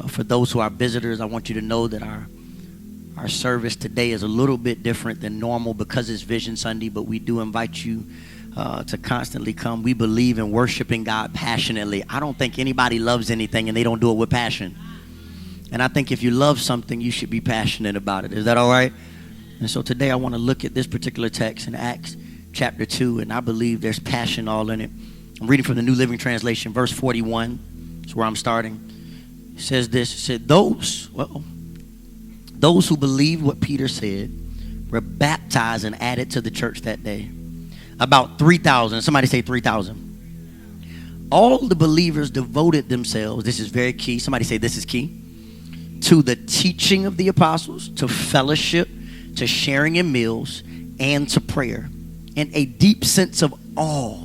For those who are visitors, I want you to know that our service today is a little bit different than normal because it's Vision Sunday, but we do invite you to constantly come. We believe in worshiping God passionately. I don't think anybody loves anything and they don't do it with passion. And I think if you love something, you should be passionate about it. Is that all right? And so today I want to look at this particular text in Acts chapter 2, and I believe there's passion all in it. I'm reading from the New Living Translation, verse 41. That's where I'm starting. It says this. It said, those who believed what Peter said were baptized and added to the church that day. About 3,000. Somebody say 3,000. All the believers devoted themselves, this is very key. Somebody say this is key. To the teaching of the apostles, to fellowship, to sharing in meals, and to prayer. And a deep sense of awe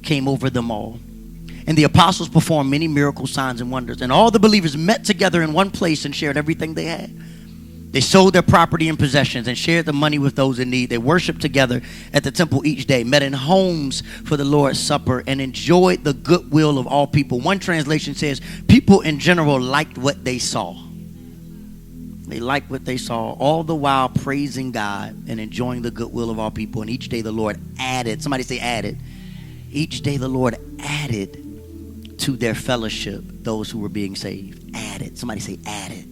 came over them all. And the apostles performed many miracles, signs, and wonders. And all the believers met together in one place and shared everything they had. They sold their property and possessions and shared the money with those in need. They worshiped together at the temple each day, met in homes for the Lord's Supper, and enjoyed the goodwill of all people. One translation says, people in general liked what they saw. They liked what they saw, all the while praising God and enjoying the goodwill of all people. And each day the Lord added, somebody say added. Each day the Lord added to their fellowship those who were being saved. Added. Somebody say added.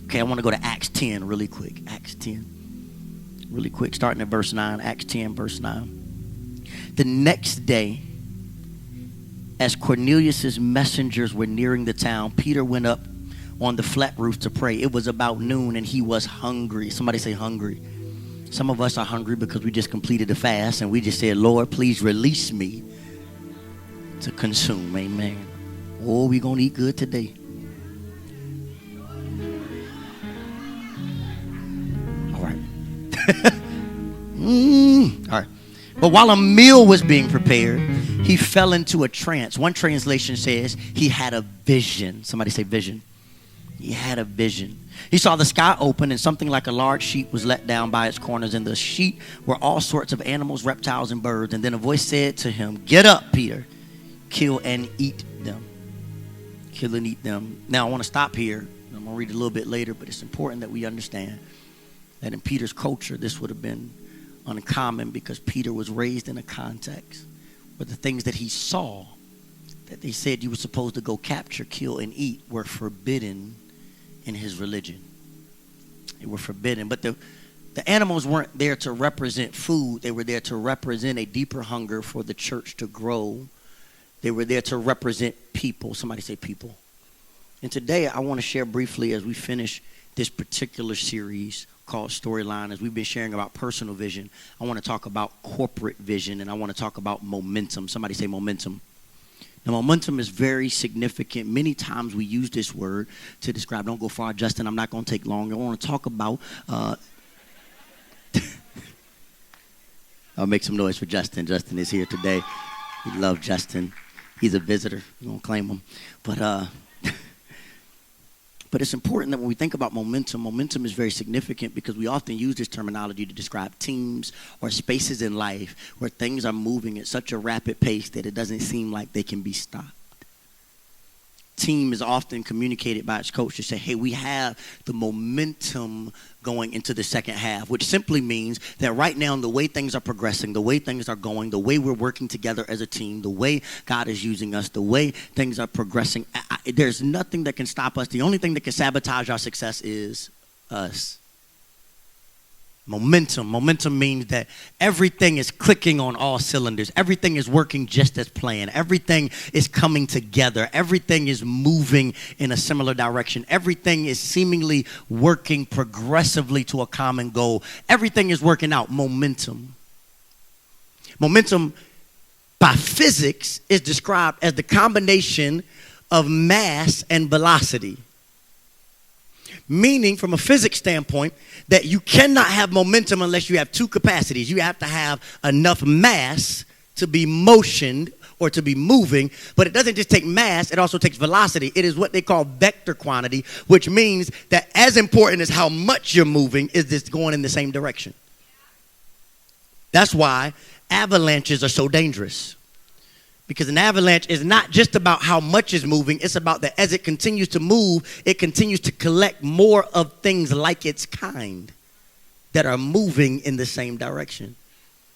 Okay, I want to go to Acts 10 really quick. Acts 10. Really quick, starting at verse 9. Acts 10, verse 9. The next day, as Cornelius' messengers were nearing the town, Peter went up on the flat roof to pray. It was about noon and he was hungry. Somebody say hungry. Some of us are hungry because we just completed a fast and we just said, Lord, please release me to consume. Amen. Oh, we're going to eat good today. All right. All right. But while a meal was being prepared, he fell into a trance. One translation says he had a vision. Somebody say vision. He had a vision. He saw the sky open and something like a large sheet was let down by its corners. In the sheet were all sorts of animals, reptiles, and birds. And then a voice said to him, get up, Peter, kill and eat them. Kill and eat them. Now, I want to stop here. I'm going to read it a little bit later, but it's important that we understand that in Peter's culture, this would have been uncommon because Peter was raised in a context where the things that he saw that they said you were supposed to go capture, kill, and eat were forbidden in his religion. They were forbidden. But the animals weren't there to represent food. They were there to represent a deeper hunger for the church to grow. They were there to represent people. Somebody say people. And today I want to share briefly as we finish this particular series called Storyline, as we've been sharing about personal vision. I want to talk about corporate vision and I want to talk about momentum. Somebody say momentum. Now, momentum is very significant. Many times we use this word to describe, don't go far, Justin, I'm not going to take long. I want to talk about, I'll make some noise for Justin. Justin is here today. We love Justin. He's a visitor. We're going to claim him. But it's important that when we think about momentum, momentum is very significant because we often use this terminology to describe teams or spaces in life where things are moving at such a rapid pace that it doesn't seem like they can be stopped. Team is often communicated by its coach to say, hey, we have the momentum going into the second half, which simply means that right now, the way things are progressing, the way things are going, the way we're working together as a team, the way God is using us, the way things are progressing, there's nothing that can stop us. The only thing that can sabotage our success is us. Momentum. Momentum means that everything is clicking on all cylinders. Everything is working just as planned. Everything is coming together. Everything is moving in a similar direction. Everything is seemingly working progressively to a common goal. Everything is working out. Momentum. Momentum, by physics, is described as the combination of mass and velocity. Meaning, from a physics standpoint, that you cannot have momentum unless you have two capacities. You have to have enough mass to be motioned or to be moving, but it doesn't just take mass, it also takes velocity. It is what they call vector quantity, which means that as important as how much you're moving is this going in the same direction. That's why avalanches are so dangerous. Because an avalanche is not just about how much is moving. It's about that as it continues to move, it continues to collect more of things like its kind that are moving in the same direction.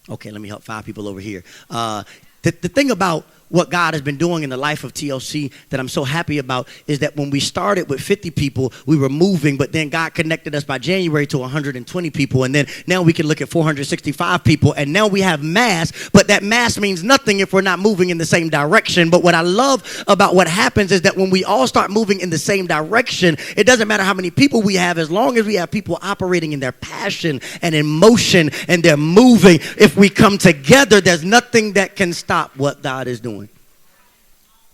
Okay, let me help 5 people over here. The thing about what God has been doing in the life of TLC that I'm so happy about is that when we started with 50 people, we were moving, but then God connected us by January to 120 people. And then now we can look at 465 people. And now we have mass, but that mass means nothing if we're not moving in the same direction. But what I love about what happens is that when we all start moving in the same direction, it doesn't matter how many people we have, as long as we have people operating in their passion and emotion and they're moving. If we come together, there's nothing that can stop what God is doing.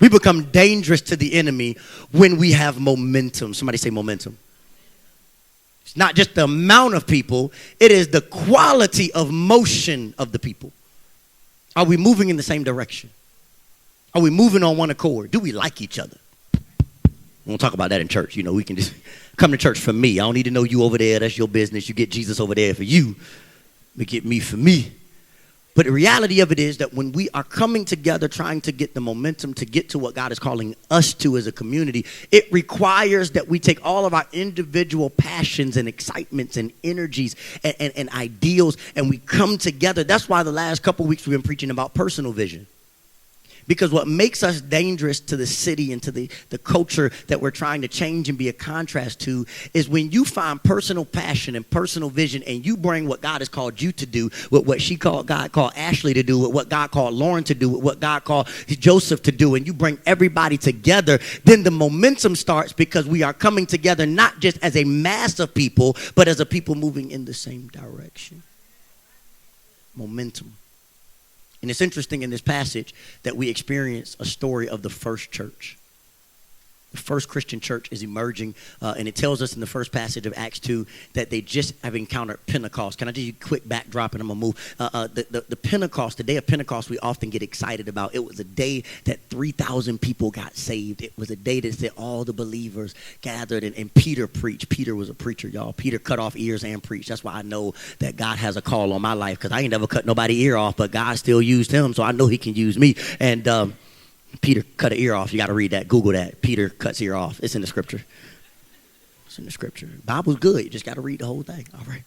We become dangerous to the enemy when we have momentum. Somebody say momentum. It's not just the amount of people, it is the quality of motion of the people. Are we moving in the same direction? Are we moving on one accord? Do we like each other? We won't talk about that in church. You know, we can just come to church for me. I don't need to know you over there. That's your business. You get Jesus over there for you. We get me for me. But the reality of it is that when we are coming together trying to get the momentum to get to what God is calling us to as a community, it requires that we take all of our individual passions and excitements and energies and ideals and we come together. That's why the last couple of weeks we've been preaching about personal vision. Because what makes us dangerous to the city and to the culture that we're trying to change and be a contrast to is when you find personal passion and personal vision and you bring what God has called you to do with what God called Ashley to do, with what God called Lauren to do, with what God called Joseph to do, and you bring everybody together, then the momentum starts because we are coming together not just as a mass of people, but as a people moving in the same direction. Momentum. And it's interesting in this passage that we experience a story of the first church. The first Christian church is emerging, and it tells us in the first passage of Acts 2 that they just have encountered Pentecost. Can I do a quick backdrop and I'm going to move? The Pentecost, the day of Pentecost, we often get excited about. It was a day that 3,000 people got saved. It was a day that said all the believers gathered, and Peter preached. Peter was a preacher, y'all. Peter cut off ears and preached. That's why I know that God has a call on my life, because I ain't never cut nobody's ear off, but God still used him, so I know he can use me. And Peter cut an ear off. You got to read that. Google that. Peter cuts ear off. It's in the scripture. It's in the scripture. The Bible's good. You just got to read the whole thing. All right.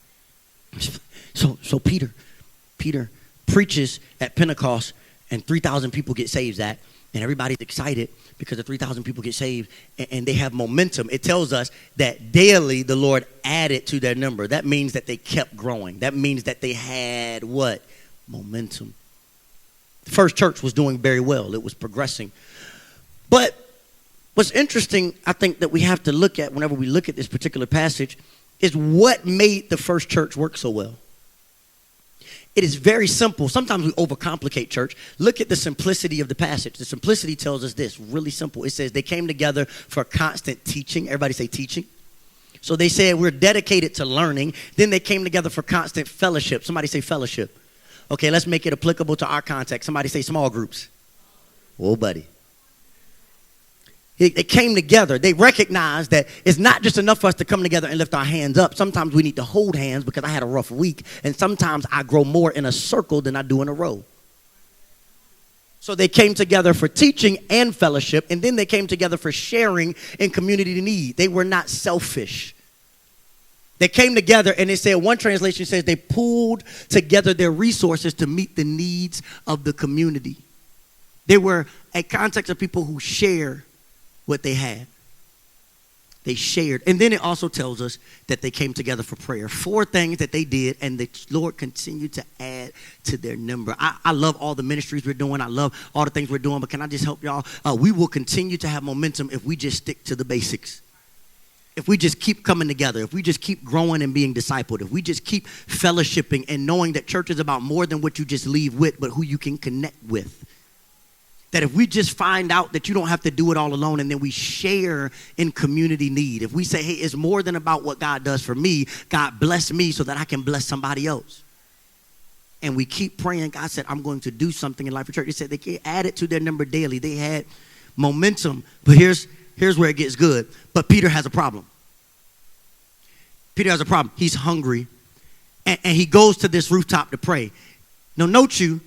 So Peter preaches at Pentecost, and 3,000 people get saved. And everybody's excited because the 3,000 people get saved, and they have momentum. It tells us that daily the Lord added to their number. That means that they kept growing. That means that they had what? Momentum. The first church was doing very well. It was progressing. But what's interesting, I think, that we have to look at whenever we look at this particular passage is what made the first church work so well. It is very simple. Sometimes we overcomplicate church. Look at the simplicity of the passage. The simplicity tells us this, really simple. It says they came together for constant teaching. Everybody say teaching. So they said we're dedicated to learning. Then they came together for constant fellowship. Somebody say fellowship. Okay, let's make it applicable to our context. Somebody say small groups. Oh, buddy. They came together. They recognized that it's not just enough for us to come together and lift our hands up. Sometimes we need to hold hands because I had a rough week. And sometimes I grow more in a circle than I do in a row. So they came together for teaching and fellowship. And then they came together for sharing in community need. They were not selfish. They came together, and they said, one translation says they pooled together their resources to meet the needs of the community. They were a context of people who share what they had. They shared. And then it also tells us that they came together for prayer. 4 things that they did, and the Lord continued to add to their number. I love all the ministries we're doing. I love all the things we're doing, but can I just help y'all? We will continue to have momentum if we just stick to the basics. If we just keep coming together, if we just keep growing and being discipled, if we just keep fellowshipping and knowing that church is about more than what you just leave with, but who you can connect with. That if we just find out that you don't have to do it all alone, and then we share in community need. If we say, hey, it's more than about what God does for me. God bless me so that I can bless somebody else. And we keep praying. God said, I'm going to do something in life for church. He said they added to their number daily. They had momentum. But here's where it gets good. But Peter has a problem. Peter has a problem. He's hungry. And he goes to this rooftop to pray. Now, note you,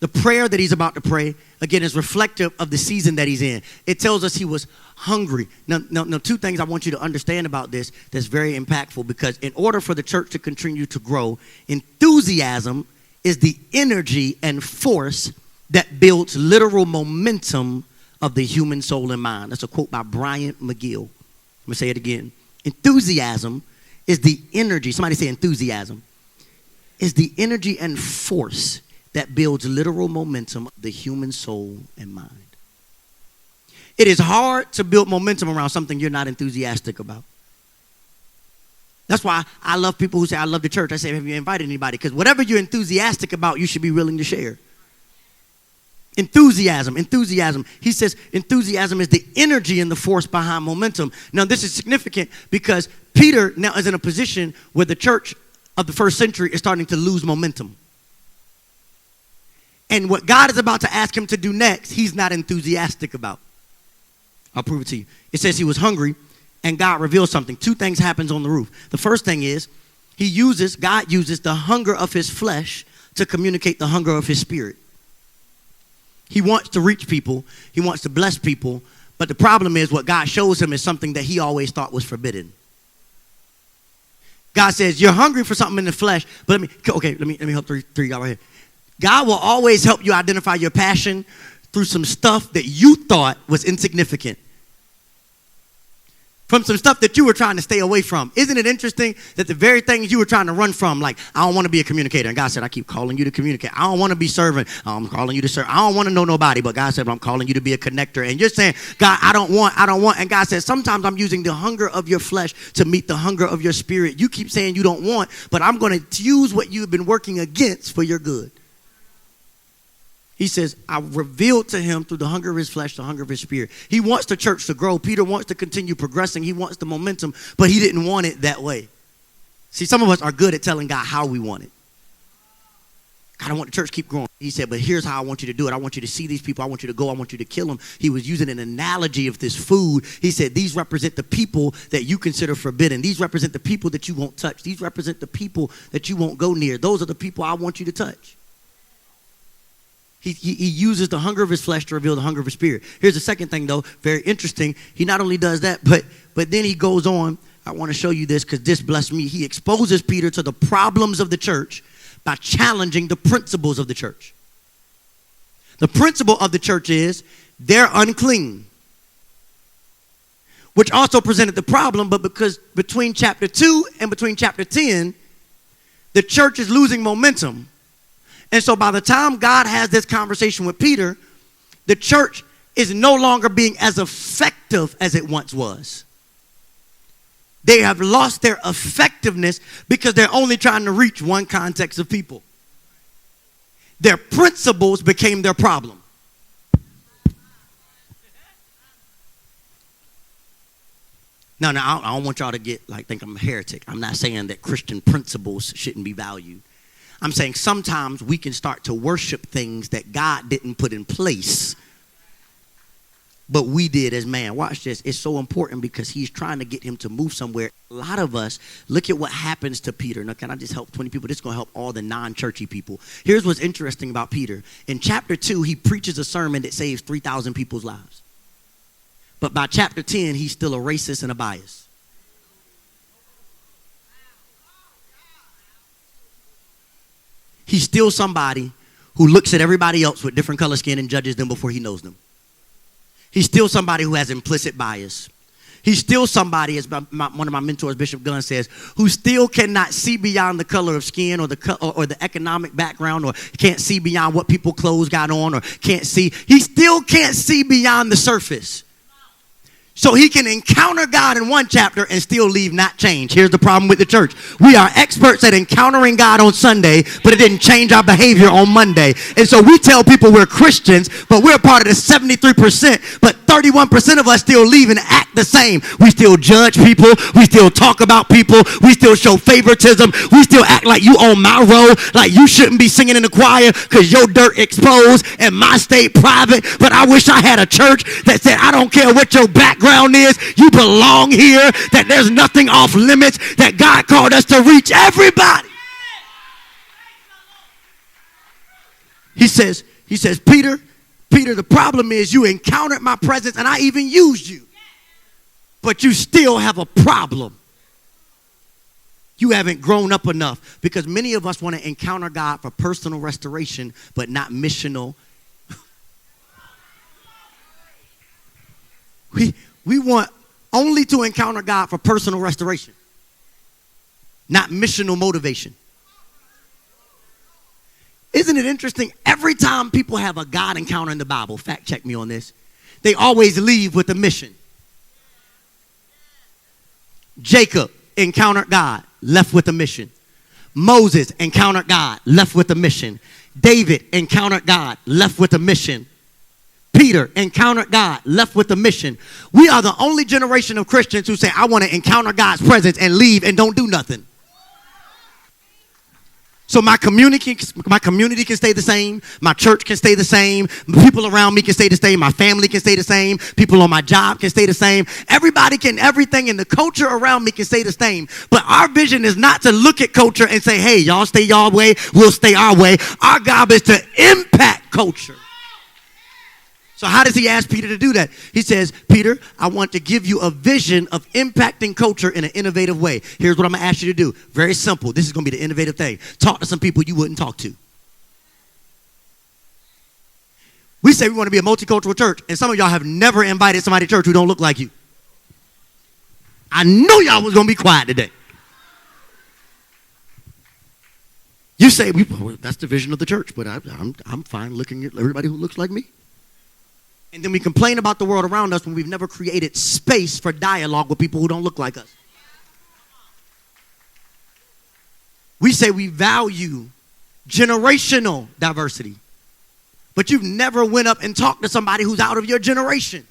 The prayer that he's about to pray, again, is reflective of the season that he's in. It tells us he was hungry. Now, two things I want you to understand about this that's very impactful, because in order for the church to continue to grow, enthusiasm is the energy and force that builds literal momentum of the human soul and mind. That's a quote by Bryant McGill. Let me say it again. Enthusiasm is the energy. Somebody say enthusiasm. Is the energy and force that builds literal momentum of the human soul and mind. It is hard to build momentum around something you're not enthusiastic about. That's why I love people who say, I love the church. I say, have you invited anybody? Because whatever you're enthusiastic about, you should be willing to share. Enthusiasm. He says enthusiasm is the energy and the force behind momentum. Now, this is significant because Peter now is in a position where the church of the first century is starting to lose momentum. And what God is about to ask him to do next, he's not enthusiastic about. I'll prove it to you. It says he was hungry, and God reveals something. Two things happens on the roof. The first thing is God uses the hunger of his flesh to communicate the hunger of his spirit. He wants to reach people. He wants to bless people. But the problem is what God shows him is something that he always thought was forbidden. God says, you're hungry for something in the flesh. But let me help three y'all right here. God will always help you identify your passion through some stuff that you thought was insignificant. From some stuff that you were trying to stay away from. Isn't it interesting that the very things you were trying to run from, like, I don't want to be a communicator. And God said, I keep calling you to communicate. I don't want to be serving. I'm calling you to serve. I don't want to know nobody. But God said, I'm calling you to be a connector. And you're saying, God, I don't want. And God says, sometimes I'm using the hunger of your flesh to meet the hunger of your spirit. You keep saying you don't want, but I'm going to use what you've been working against for your good. He says, I revealed to him through the hunger of his flesh, the hunger of his spirit. He wants the church to grow. Peter wants to continue progressing. He wants the momentum, but he didn't want it that way. See, some of us are good at telling God how we want it. God, I want the church to keep growing. He said, but here's how I want you to do it. I want you to see these people. I want you to go. I want you to kill them. He was using an analogy of this food. He said, these represent the people that you consider forbidden. These represent the people that you won't touch. These represent the people that you won't go near. Those are the people I want you to touch. He uses the hunger of his flesh to reveal the hunger of his spirit. Here's the second thing, though, very interesting. He not only does that, but then he goes on. I want to show you this because this blessed me. He exposes Peter to the problems of the church by challenging the principles of the church. The principle of the church is they're unclean, which also presented the problem, but because between chapter 2 and between chapter 10, the church is losing momentum. And so by the time God has this conversation with Peter, the church is no longer being as effective as it once was. They have lost their effectiveness because they're only trying to reach one context of people. Their principles became their problem. Now, I don't want y'all to think I'm a heretic. I'm not saying that Christian principles shouldn't be valued. I'm saying sometimes we can start to worship things that God didn't put in place, but we did as man. Watch this. It's so important because he's trying to get him to move somewhere. A lot of us, look at what happens to Peter. Now, can I just help 20 people? This is going to help all the non-churchy people. Here's what's interesting about Peter. In chapter 2, he preaches a sermon that saves 3,000 people's lives. But by chapter 10, he's still a racist and a bias. He's still somebody who looks at everybody else with different color skin and judges them before he knows them. He's still somebody who has implicit bias. He's still somebody, as one of my mentors, Bishop Gunn, says, who still cannot see beyond the color of skin or the economic background, or can't see beyond what people's clothes got on, or can't see. He still can't see beyond the surface. So he can encounter God in one chapter and still leave not changed. Here's the problem with the church. We are experts at encountering God on Sunday, but it didn't change our behavior on Monday. And so we tell people we're Christians, but we're part of the 73%, but 31% of us still leave and act the same. We still judge people. We still talk about people. We still show favoritism. We still act like you own my row, like you shouldn't be singing in the choir because your dirt exposed and my state private. But I wish I had a church that said, I don't care what your background is, you belong here, that there's nothing off limits, that God called us to reach everybody. He says, He says, Peter, the problem is you encountered my presence and I even used you. But you still have a problem. You haven't grown up enough, because many of us want to encounter God for personal restoration, but not missional. We want only to encounter God for personal restoration, not missional motivation. Isn't it interesting? Every time people have a God encounter in the Bible, fact check me on this, they always leave with a mission. Jacob encountered God, left with a mission. Moses encountered God, left with a mission. David encountered God, left with a mission. Peter encountered God, left with a mission. We are the only generation of Christians who say, I want to encounter God's presence and leave and don't do nothing. So my community can stay the same. My church can stay the same. People around me can stay the same. My family can stay the same. People on my job can stay the same. Everybody can, everything in the culture around me can stay the same. But our vision is not to look at culture and say, hey, y'all stay y'all way, we'll stay our way. Our job is to impact culture. So how does he ask Peter to do that? He says, Peter, I want to give you a vision of impacting culture in an innovative way. Here's what I'm going to ask you to do. Very simple. This is going to be the innovative thing. Talk to some people you wouldn't talk to. We say we want to be a multicultural church, and some of y'all have never invited somebody to church who don't look like you. I knew y'all was going to be quiet today. You say, well, that's the vision of the church, but I'm fine looking at everybody who looks like me. And then we complain about the world around us when we've never created space for dialogue with people who don't look like us. We say we value generational diversity, but you've never went up and talked to somebody who's out of your generation.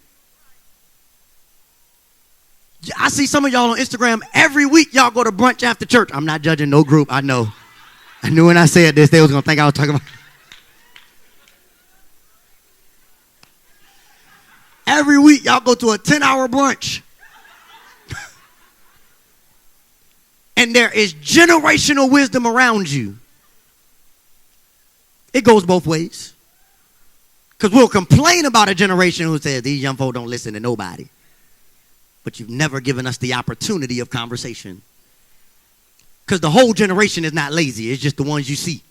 I see some of y'all on Instagram every week. Y'all go to brunch after church. I'm not judging no group. I know. I knew when I said this, they was going to think I was talking about. Every week, y'all go to a 10-hour brunch. And there is generational wisdom around you. It goes both ways. Because we'll complain about a generation who says, these young folk don't listen to nobody. But you've never given us the opportunity of conversation. Because the whole generation is not lazy. It's just the ones you see.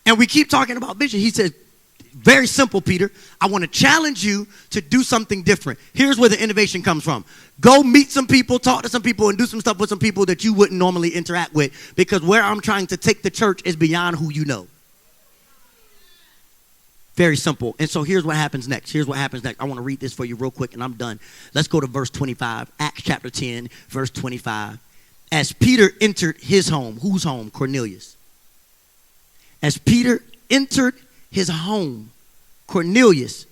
And we keep talking about vision. He says, very simple, Peter. I want to challenge you to do something different. Here's where the innovation comes from. Go meet some people, talk to some people, and do some stuff with some people that you wouldn't normally interact with. Because where I'm trying to take the church is beyond who you know. Very simple. And so here's what happens next. I want to read this for you real quick, and I'm done. Let's go to verse 25. Acts chapter 10, verse 25. As Peter entered his home. Whose home? Cornelius. As Peter entered his home, Cornelius,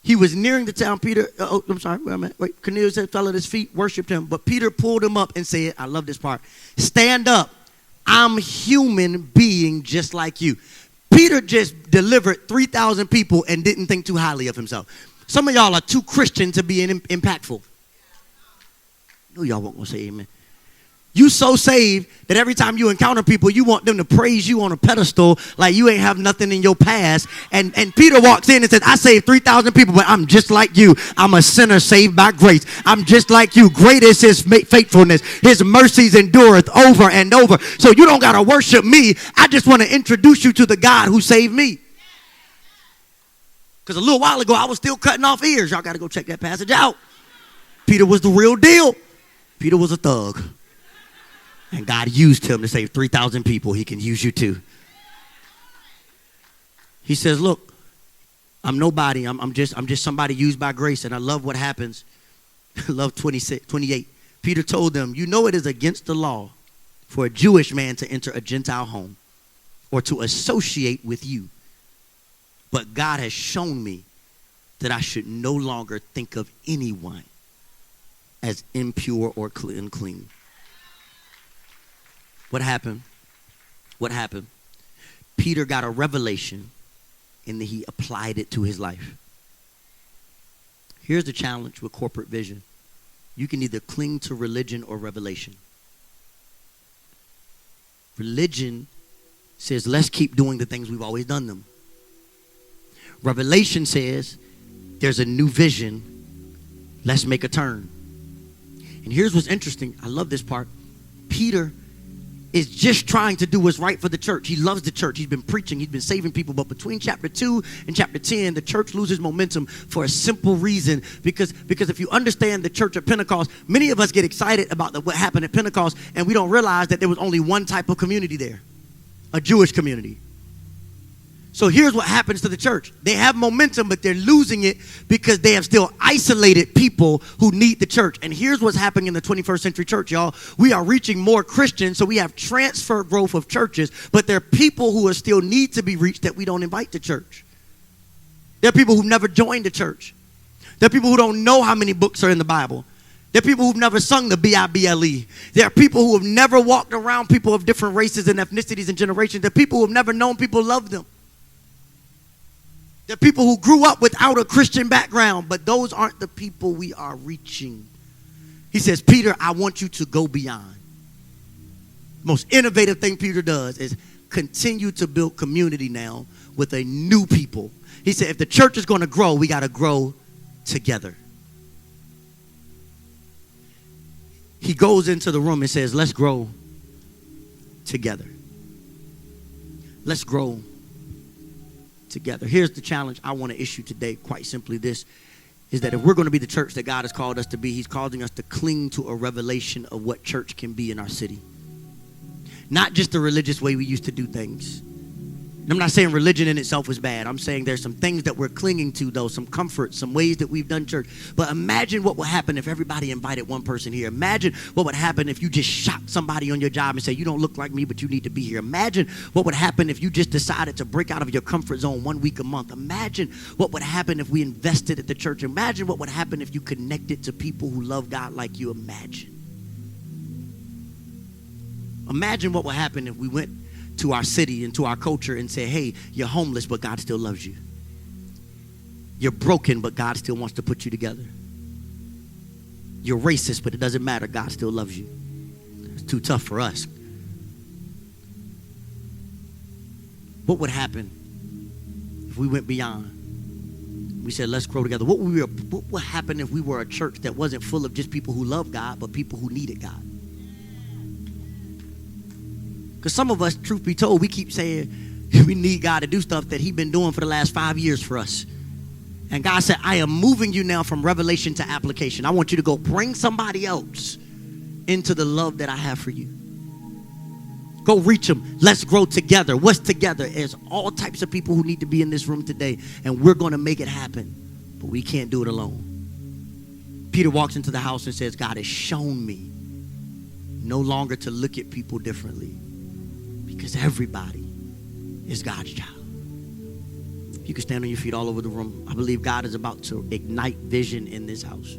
he was nearing the town. Cornelius fell at his feet, worshiped him. But Peter pulled him up and said, I love this part, stand up. I'm human being just like you. Peter just delivered 3,000 people and didn't think too highly of himself. Some of y'all are too Christian to be impactful. I know y'all won't gonna say amen. You so saved that every time you encounter people, you want them to praise you on a pedestal like you ain't have nothing in your past. And Peter walks in and says, I saved 3,000 people, but I'm just like you. I'm a sinner saved by grace. I'm just like you. Great is his faithfulness. His mercies endureth over and over. So you don't got to worship me. I just want to introduce you to the God who saved me. Because a little while ago, I was still cutting off ears. Y'all got to go check that passage out. Peter was the real deal. Peter was a thug. And God used him to save 3,000 people. He can use you too. He says, look, I'm nobody. I'm just somebody used by grace. And I love what happens. I love 28. Peter told them, you know it is against the law for a Jewish man to enter a Gentile home or to associate with you. But God has shown me that I should no longer think of anyone as impure or unclean. What happened? Peter got a revelation and then he applied it to his life. Here's the challenge with corporate vision. You can either cling to religion or revelation. Religion says, let's keep doing the things we've always done them. Revelation says, there's a new vision. Let's make a turn. And here's what's interesting. I love this part. Peter is just trying to do what's right for the church. He loves the church. He's been preaching. He's been saving people. But between chapter 2 and chapter 10, the church loses momentum for a simple reason. Because if you understand the church of Pentecost, many of us get excited about what happened at Pentecost, and we don't realize that there was only one type of community there, a Jewish community. So here's what happens to the church. They have momentum, but they're losing it because they have still isolated people who need the church. And here's what's happening in the 21st century church, y'all. We are reaching more Christians, so we have transfer growth of churches, but there are people who are still need to be reached that we don't invite to church. There are people who've never joined the church. There are people who don't know how many books are in the Bible. There are people who've never sung the B-I-B-L-E. There are people who have never walked around people of different races and ethnicities and generations. There are people who have never known people love them. There are people who grew up without a Christian background, but those aren't the people we are reaching. He says, Peter, I want you to go beyond. Most innovative thing Peter does is continue to build community now with a new people. He said, if the church is going to grow, we got to grow together. He goes into the room and says, let's grow together. Let's grow together. Here's the challenge I want to issue today. Quite simply this, is that if we're going to be the church that God has called us to be, he's causing us to cling to a revelation of what church can be in our city. Not just the religious way we used to do things. I'm not saying religion in itself is bad. I'm saying there's some things that we're clinging to, though, some comfort, some ways that we've done church. But imagine what would happen if everybody invited one person here. Imagine what would happen if you just shot somebody on your job and say, you don't look like me, but you need to be here. Imagine what would happen if you just decided to break out of your comfort zone 1 week a month. Imagine what would happen if we invested at the church. Imagine what would happen if you connected to people who love God like you. Imagine what would happen if we went to our city and to our culture and say, hey, you're homeless, but God still loves you. You're broken, but God still wants to put you together. You're racist, but it doesn't matter. God still loves you. It's too tough for us. What would happen if we went beyond? We said, let's grow together. What would happen if we were a church that wasn't full of just people who love God, but people who needed God? Because some of us, truth be told, we keep saying we need God to do stuff that he's been doing for the last 5 years for us. And God said, I am moving you now from revelation to application. I want you to go bring somebody else into the love that I have for you. Go reach them. Let's grow together. What's together? There's all types of people who need to be in this room today, and we're going to make it happen. But we can't do it alone. Peter walks into the house and says, God has shown me no longer to look at people differently, because everybody is God's child. You can stand on your feet all over the room. I believe God is about to ignite vision in this house.